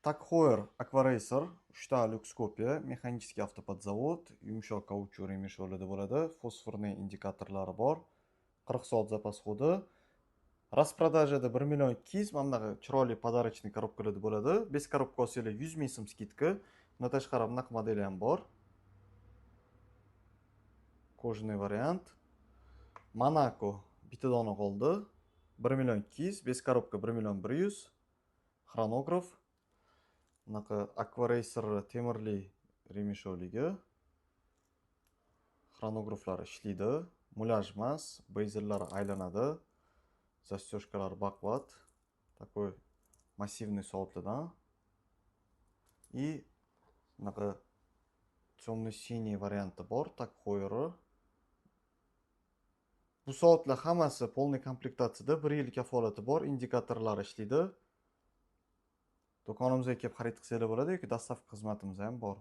Tak Heuer Aquaracer 3 ta lyuks kopiya, mexanический avtopodzavod, yumshoq kauchuk remesholida bo'ladi, fosforli indikatorlari bor, 40 soat zapas xodi. Распродажада 1 million 200, mana bunaqa chiroyli podarочный korobkalarda bo'ladi. 5 korobka olsanglar 100 ming so'm skidka. Bundan tashqari bunaqa modeli ham bor. Кожаный variant. Monaco bitta dona qoldi. 1 million 200, 5 korobka 1 million 100. Xronograf. Bunaqa Aquaracer temirli remesholigi. Xronograflari ishlaydi, mulyaj emas, bezellari aylanadi. Застежкалар бакват. Такой массивный соатлардан. И bunaqa темно-синий varianti bor, tak Heuer. Bu soatlar hammasi полный komplektatsiyada, 1 yil kafolati bor, indikatorlari ishlaydi. Do'konimizga kelib xarid qilsanglar bo'ladi yoki dostavka xizmatimiz ham bor.